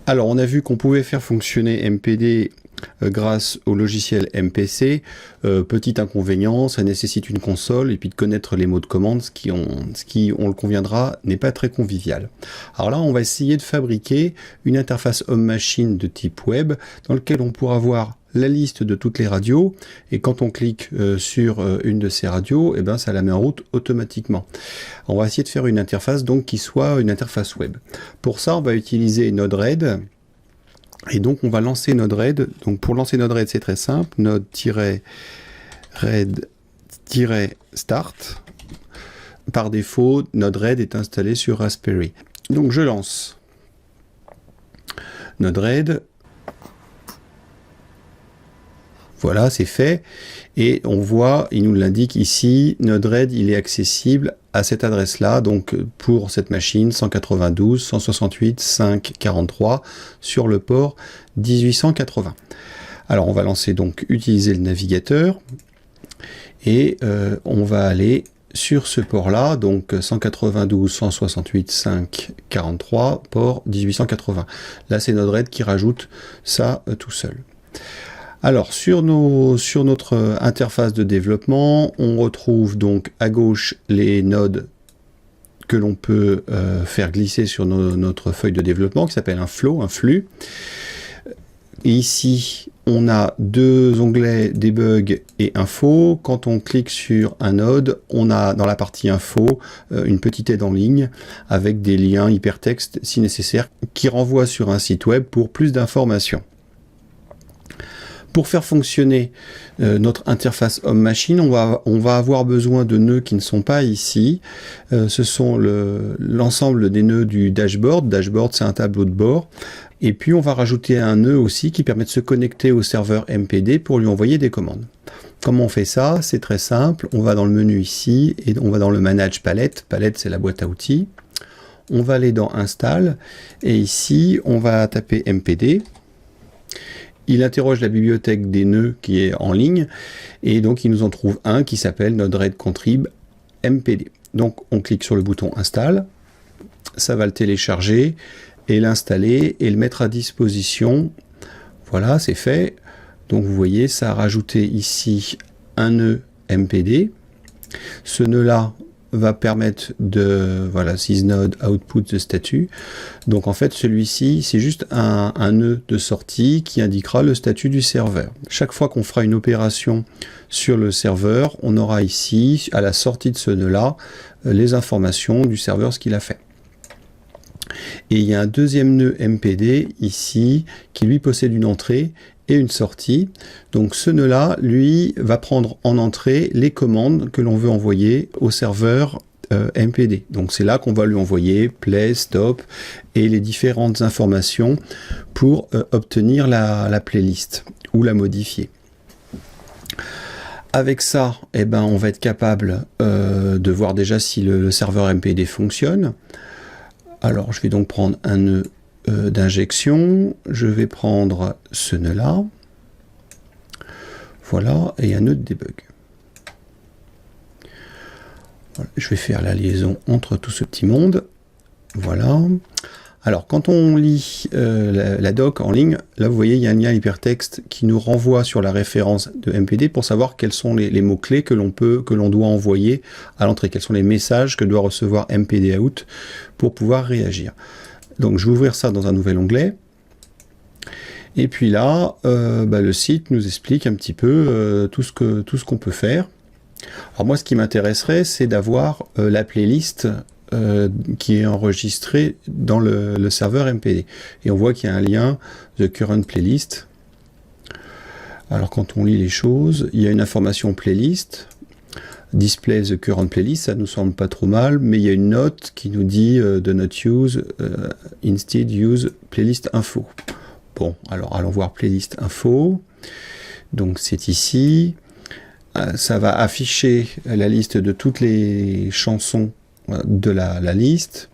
Alors, on a vu qu'on pouvait faire fonctionner MPD grâce au logiciel MPC. Petit inconvénient, ça nécessite une console et puis de connaître les mots de commande, ce qui, on le conviendra, n'est pas très convivial. Alors là, on va essayer de fabriquer une interface homme-machine de type web dans lequel on pourra voir la liste de toutes les radios, et quand on clique sur une de ces radios, ça la met en route automatiquement. On va essayer de faire une interface donc qui soit une interface web. Pour ça, on va utiliser Node-RED, et donc on va lancer Node-RED. Donc pour lancer Node-RED, c'est très simple, Node-RED-start. Par défaut, Node-RED est installé sur Raspberry. Donc je lance Node-RED. Voilà, c'est fait. Et on voit, il nous l'indique ici, Node-RED, il est accessible à cette adresse-là, donc pour cette machine 192.168.5.43 sur le port 1880. Alors on va lancer donc utiliser le navigateur et on va aller sur ce port-là, donc 192.168.5.43, port 1880. Là, c'est Node-RED qui rajoute ça tout seul. Alors, sur notre interface de développement, on retrouve donc à gauche les nodes que l'on peut faire glisser sur notre feuille de développement, qui s'appelle un flow, un flux. Et ici, on a deux onglets debug et info. Quand on clique sur un node, on a dans la partie info une petite aide en ligne avec des liens hypertextes si nécessaire, qui renvoient sur un site web pour plus d'informations. Pour faire fonctionner notre interface homme-machine, on va avoir besoin de nœuds qui ne sont pas ici. Ce sont l'ensemble des nœuds du dashboard. Dashboard, c'est un tableau de bord. Et puis, on va rajouter un nœud aussi qui permet de se connecter au serveur MPD pour lui envoyer des commandes. Comment on fait ça? C'est très simple. On va dans le menu ici et on va dans le Manage Palette. Palette, c'est la boîte à outils. On va aller dans Install et ici, on va taper MPD. Il interroge la bibliothèque des nœuds qui est en ligne et donc il nous en trouve un qui s'appelle Node-RED Contrib MPD. Donc on clique sur le bouton Install, ça va le télécharger et l'installer et le mettre à disposition. Voilà, c'est fait. Donc vous voyez, ça a rajouté ici un nœud MPD. Ce nœud-là va permettre de, voilà, sysnode output the statut. Donc en fait, celui-ci, c'est juste un nœud de sortie qui indiquera le statut du serveur. Chaque fois qu'on fera une opération sur le serveur, on aura ici, à la sortie de ce nœud-là, les informations du serveur, ce qu'il a fait. Et il y a un deuxième nœud MPD ici, qui lui possède une entrée et une sortie. Donc ce nœud-là, lui, va prendre en entrée les commandes que l'on veut envoyer au serveur MPD. Donc c'est là qu'on va lui envoyer play, stop et les différentes informations pour obtenir la playlist ou la modifier. Avec ça, on va être capable de voir déjà si le serveur MPD fonctionne. Alors je vais donc prendre un nœud d'injection, je vais prendre ce nœud-là, voilà, et un nœud de debug. Voilà, je vais faire la liaison entre tout ce petit monde, voilà. Alors quand on lit la doc en ligne, là vous voyez il y a un lien hypertexte qui nous renvoie sur la référence de MPD pour savoir quels sont les mots-clés que l'on doit envoyer à l'entrée, quels sont les messages que doit recevoir MPD out pour pouvoir réagir. Donc je vais ouvrir ça dans un nouvel onglet. Et puis là, le site nous explique un petit peu tout ce qu'on peut faire. Alors moi, ce qui m'intéresserait, c'est d'avoir la playlist qui est enregistrée dans le serveur MPD. Et on voit qu'il y a un lien The Current Playlist. Alors quand on lit les choses, il y a une information playlist. Display the current playlist, ça nous semble pas trop mal, mais il y a une note qui nous dit do not use, instead use playlist info. Bon, alors allons voir playlist info. Donc c'est ici. Ça va afficher la liste de toutes les chansons de la liste.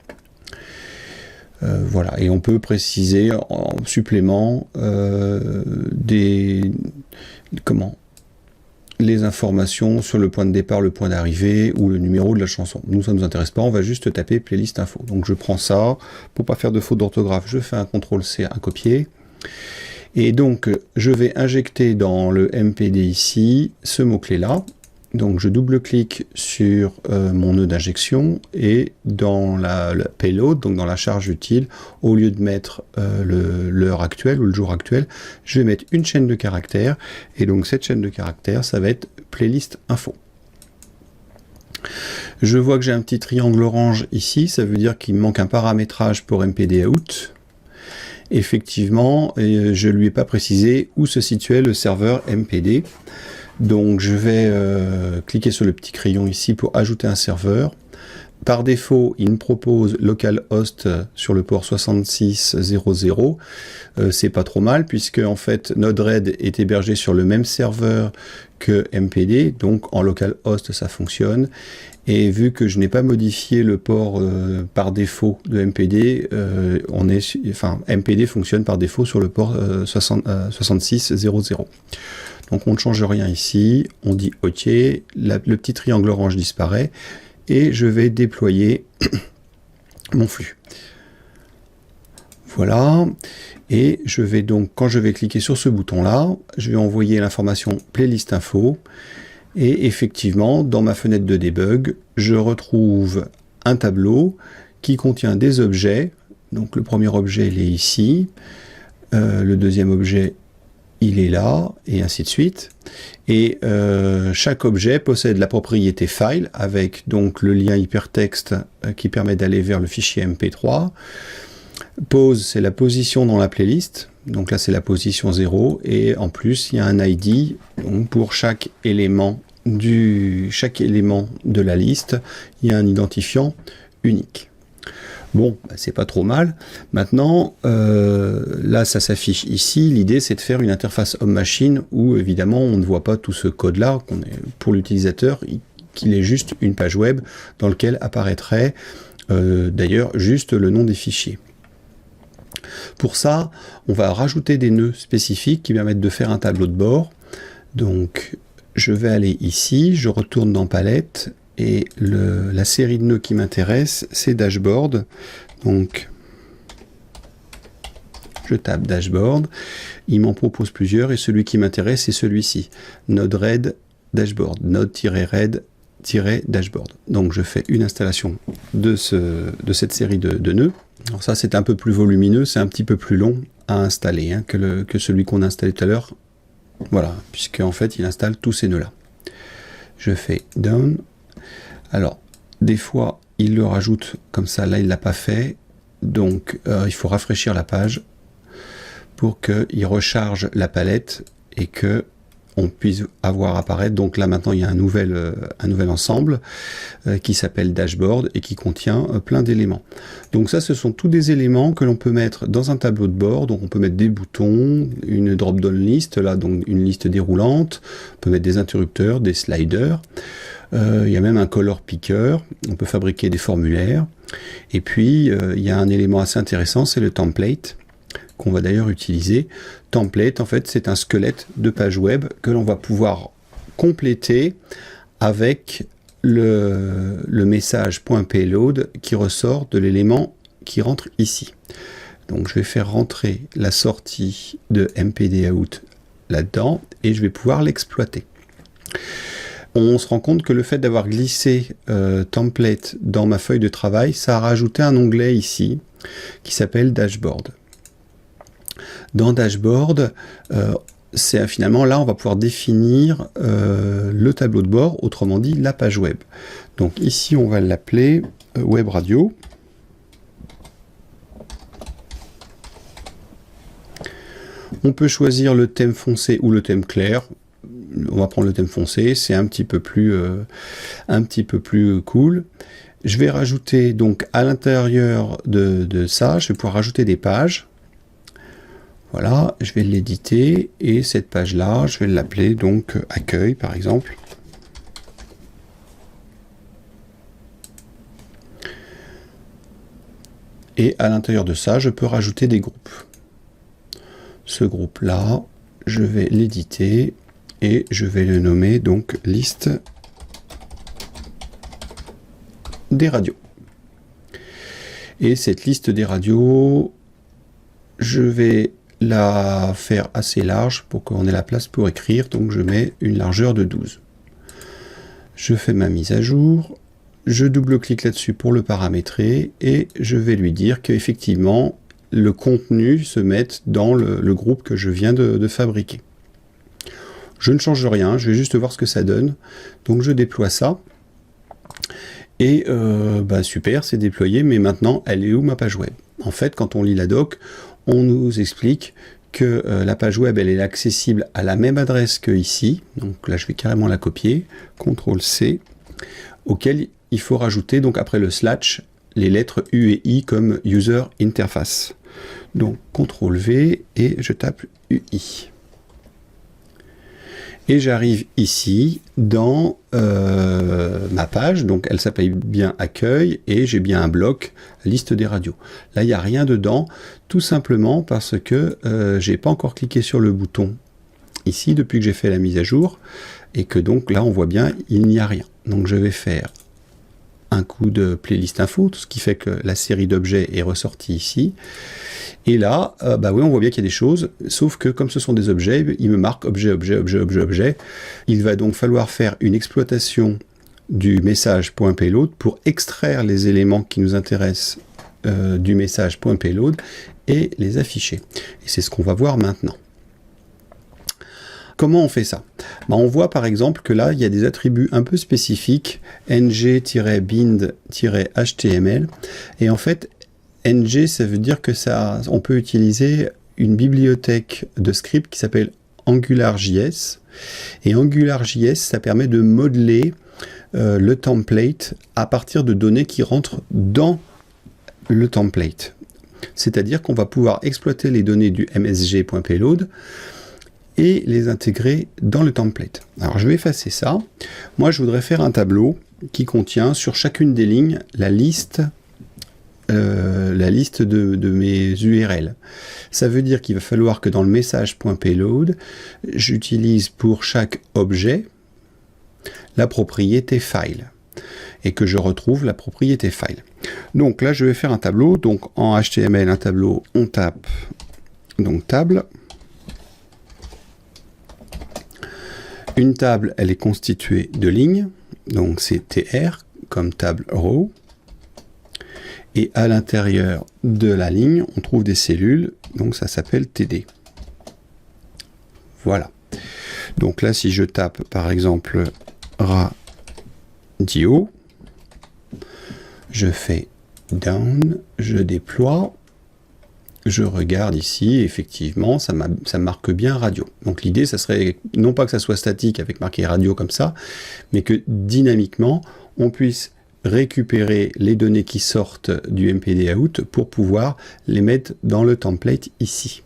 Voilà, et on peut préciser en supplément les informations sur le point de départ, le point d'arrivée ou le numéro de la chanson. Nous, ça ne nous intéresse pas, on va juste taper playlist info. Donc je prends ça, pour pas faire de faute d'orthographe, je fais un CTRL-C, un copier. Et donc je vais injecter dans le MPD ici ce mot-clé-là. Donc je double-clique sur mon nœud d'injection et dans la payload, donc dans la charge utile, au lieu de mettre l'heure actuelle ou le jour actuel, je vais mettre une chaîne de caractères et donc cette chaîne de caractères, ça va être playlist info. Je vois que j'ai un petit triangle orange ici, ça veut dire qu'il me manque un paramétrage pour MPD out. Effectivement, je ne lui ai pas précisé où se situait le serveur MPD. Donc je vais cliquer sur le petit crayon ici pour ajouter un serveur. Par défaut, il me propose localhost sur le port 6600. C'est pas trop mal puisque en fait Node-RED est hébergé sur le même serveur que MPD, donc en localhost ça fonctionne. Et vu que je n'ai pas modifié le port par défaut de MPD, MPD fonctionne par défaut sur le port 6600. Donc on ne change rien ici, on dit OK, le petit triangle orange disparaît et je vais déployer mon flux. Voilà, et je vais donc, quand je vais cliquer sur ce bouton-là, je vais envoyer l'information playlist info et effectivement, dans ma fenêtre de debug, je retrouve un tableau qui contient des objets. Donc le premier objet, il est ici, le deuxième objet, il est là, et ainsi de suite. Et chaque objet possède la propriété file, avec donc le lien hypertexte qui permet d'aller vers le fichier MP3. Pose, c'est la position dans la playlist, donc là c'est la position 0, et en plus il y a un ID donc pour chaque élément de la liste, il y a un identifiant unique. Bon, bah, c'est pas trop mal. Maintenant, là, ça s'affiche ici. L'idée, c'est de faire une interface homme-machine où, évidemment, on ne voit pas tout ce code-là pour l'utilisateur, qu'il est juste une page web dans laquelle apparaîtrait, d'ailleurs, juste le nom des fichiers. Pour ça, on va rajouter des nœuds spécifiques qui permettent de faire un tableau de bord. Donc, je vais aller ici, je retourne dans Palette, et la série de nœuds qui m'intéresse, c'est Dashboard. Donc, je tape Dashboard. Il m'en propose plusieurs, et celui qui m'intéresse, c'est celui-ci. Node-RED Dashboard. Node-RED-Dashboard. Donc, je fais une installation de cette série de nœuds. Alors ça, c'est un peu plus volumineux, c'est un petit peu plus long à installer hein, que celui qu'on a installé tout à l'heure. Voilà, puisqu'en fait, il installe tous ces nœuds-là. Je fais Down. Alors, des fois, il le rajoute comme ça, là, il ne l'a pas fait. Donc, il faut rafraîchir la page pour qu'il recharge la palette et que on puisse avoir apparaître. Donc là, maintenant, il y a un nouvel ensemble qui s'appelle Dashboard et qui contient plein d'éléments. Donc ça, ce sont tous des éléments que l'on peut mettre dans un tableau de bord. Donc on peut mettre des boutons, une drop-down list, là, donc une liste déroulante. On peut mettre des interrupteurs, des sliders. Il y a même un color picker, on peut fabriquer des formulaires. Et puis, il y a un élément assez intéressant, c'est le template, qu'on va d'ailleurs utiliser. Template, en fait, c'est un squelette de page web que l'on va pouvoir compléter avec le message .payload qui ressort de l'élément qui rentre ici. Donc, je vais faire rentrer la sortie de MPD-out là-dedans et je vais pouvoir l'exploiter. On se rend compte que le fait d'avoir glissé template dans ma feuille de travail, ça a rajouté un onglet ici qui s'appelle Dashboard. Dans Dashboard, finalement là on va pouvoir définir le tableau de bord, autrement dit la page web. Donc ici on va l'appeler Web Radio. On peut choisir le thème foncé ou le thème clair. On va prendre le thème foncé, c'est un petit peu plus cool. Je vais rajouter donc à l'intérieur de ça, je vais pouvoir rajouter des pages. Voilà, je vais l'éditer et cette page-là, je vais l'appeler donc accueil par exemple. Et à l'intérieur de ça, je peux rajouter des groupes. Ce groupe-là, je vais l'éditer et je vais le nommer donc liste des radios. Et cette liste des radios, je vais la faire assez large pour qu'on ait la place pour écrire, donc je mets une largeur de 12. Je fais ma mise à jour, je double-clique là-dessus pour le paramétrer et je vais lui dire qu'effectivement le contenu se mette dans le groupe que je viens de fabriquer. Je ne change rien, je vais juste voir ce que ça donne. Donc je déploie ça. Et super, c'est déployé, mais maintenant, elle est où ma page web? En fait, quand on lit la doc, on nous explique que la page web, elle est accessible à la même adresse que ici. Donc là, je vais carrément la copier. CTRL-C, auquel il faut rajouter, donc après le slash, les lettres U et I comme User Interface. Donc CTRL-V et je tape UI. Et j'arrive ici dans ma page, donc elle s'appelle bien Accueil, et j'ai bien un bloc liste des radios. Là, il n'y a rien dedans, tout simplement parce que j'ai pas encore cliqué sur le bouton ici depuis que j'ai fait la mise à jour, et que donc là, on voit bien, il n'y a rien. Donc je vais faire un coup de playlist info, ce qui fait que la série d'objets est ressortie ici. Et là, oui, on voit bien qu'il y a des choses, sauf que comme ce sont des objets, il me marque objet, objet, objet, objet, objet. Il va donc falloir faire une exploitation du message.payload pour extraire les éléments qui nous intéressent du message.payload et les afficher. Et c'est ce qu'on va voir maintenant. Comment on fait ça? On voit par exemple que là, il y a des attributs un peu spécifiques, ng-bind-html, et en fait, ng, ça veut dire que on peut utiliser une bibliothèque de script qui s'appelle AngularJS, et AngularJS, ça permet de modeler le template à partir de données qui rentrent dans le template. C'est-à-dire qu'on va pouvoir exploiter les données du msg.payload et les intégrer dans le template. Alors je vais effacer ça. Moi je voudrais faire un tableau qui contient sur chacune des lignes la liste de mes URL. Ça veut dire qu'il va falloir que dans le message.payload, j'utilise pour chaque objet la propriété file et que je retrouve la propriété file. Donc là je vais faire un tableau. Donc en HTML, un tableau, on tape donc table. Une table, elle est constituée de lignes, donc c'est TR, comme table row. Et à l'intérieur de la ligne, on trouve des cellules, donc ça s'appelle TD. Voilà. Donc là, si je tape, par exemple, radio, je fais down, je déploie, je regarde ici, effectivement, ça marque bien radio. Donc l'idée, ça serait non pas que ça soit statique avec marqué radio comme ça, mais que dynamiquement, on puisse récupérer les données qui sortent du MPD out pour pouvoir les mettre dans le template ici.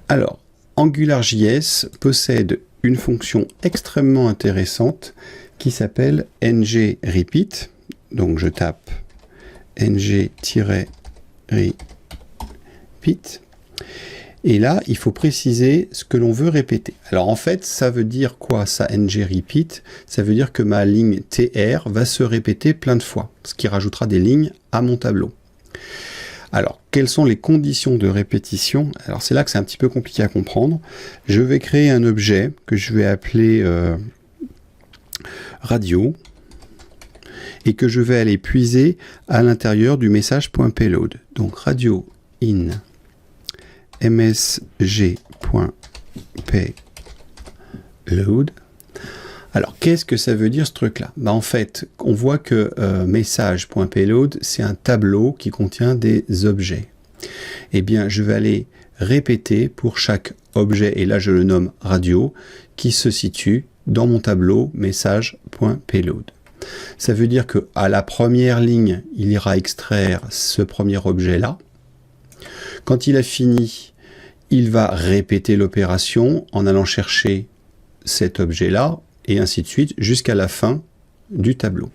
Alors, AngularJS possède une fonction extrêmement intéressante qui s'appelle ng-repeat. Donc je tape ng-repeat. Et là, il faut préciser ce que l'on veut répéter. Alors en fait, ça veut dire quoi ça, ng-repeat? Ça veut dire que ma ligne tr va se répéter plein de fois, ce qui rajoutera des lignes à mon tableau. Alors, quelles sont les conditions de répétition? Alors c'est là que c'est un petit peu compliqué à comprendre. Je vais créer un objet que je vais appeler radio et que je vais aller puiser à l'intérieur du message.payload. Donc radio in msg.payload. Alors, qu'est-ce que ça veut dire ce truc-là? En fait, on voit que message.payload, c'est un tableau qui contient des objets. Eh bien, je vais aller répéter pour chaque objet, et là je le nomme radio, qui se situe dans mon tableau message.payload. Ça veut dire qu'à la première ligne, il ira extraire ce premier objet-là. Quand il a fini, il va répéter l'opération en allant chercher cet objet-là, et ainsi de suite, jusqu'à la fin du tableau.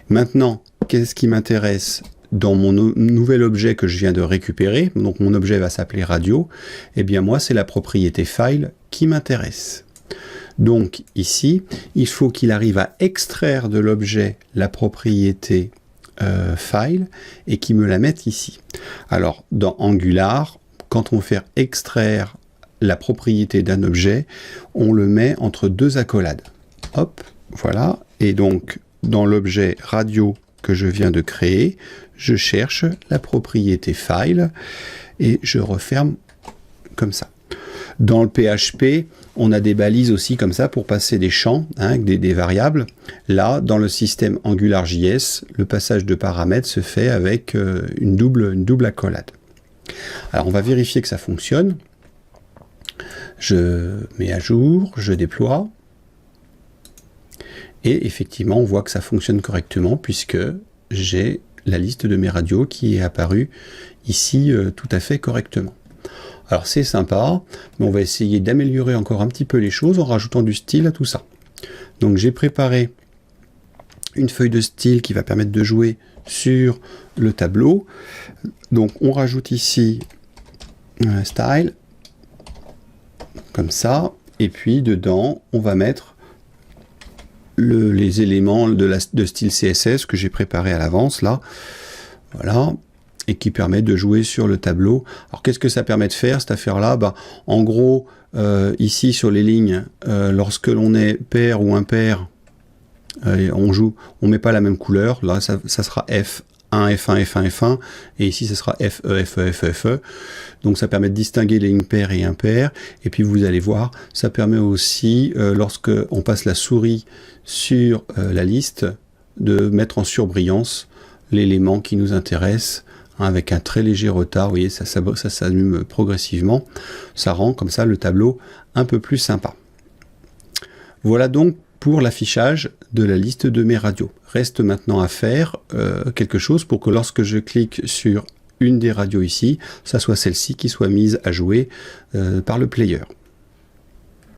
Maintenant, qu'est-ce qui m'intéresse dans mon nouvel objet que je viens de récupérer? Donc mon objet va s'appeler radio. Eh bien moi, c'est la propriété file qui m'intéresse. Donc ici, il faut qu'il arrive à extraire de l'objet la propriété file et qu'il me la mette ici. Alors dans Angular, quand on veut faire extraire la propriété d'un objet, on le met entre deux accolades. Hop, voilà. Et donc dans l'objet radio que je viens de créer, je cherche la propriété file et je referme comme ça. Dans le PHP, on a des balises aussi comme ça pour passer des champs, avec des variables. Là, dans le système AngularJS, le passage de paramètres se fait avec une double accolade. Alors, on va vérifier que ça fonctionne. Je mets à jour, je déploie. Et effectivement, on voit que ça fonctionne correctement puisque j'ai la liste de mes radios qui est apparue ici tout à fait correctement. Alors c'est sympa, mais on va essayer d'améliorer encore un petit peu les choses en rajoutant du style à tout ça. Donc j'ai préparé une feuille de style qui va permettre de jouer sur le tableau. Donc on rajoute ici un style, comme ça, et puis dedans on va mettre les éléments de style CSS que j'ai préparé à l'avance là. Voilà. Et qui permet de jouer sur le tableau. Alors qu'est-ce que ça permet de faire cette affaire-là? En gros, ici sur les lignes, lorsque l'on est pair ou impair, on met pas la même couleur. Là, ça sera F1, F1, F1, F1, et ici, ça sera FE, FE, FE, FE. Donc ça permet de distinguer les lignes paires et impaires. Et puis vous allez voir, ça permet aussi, lorsque on passe la souris sur la liste, de mettre en surbrillance l'élément qui nous intéresse, avec un très léger retard. Vous voyez, ça s'allume progressivement. Ça rend comme ça le tableau un peu plus sympa. Voilà donc pour l'affichage de la liste de mes radios. Reste maintenant à faire quelque chose pour que lorsque je clique sur une des radios ici, ça soit celle-ci qui soit mise à jouer par le player.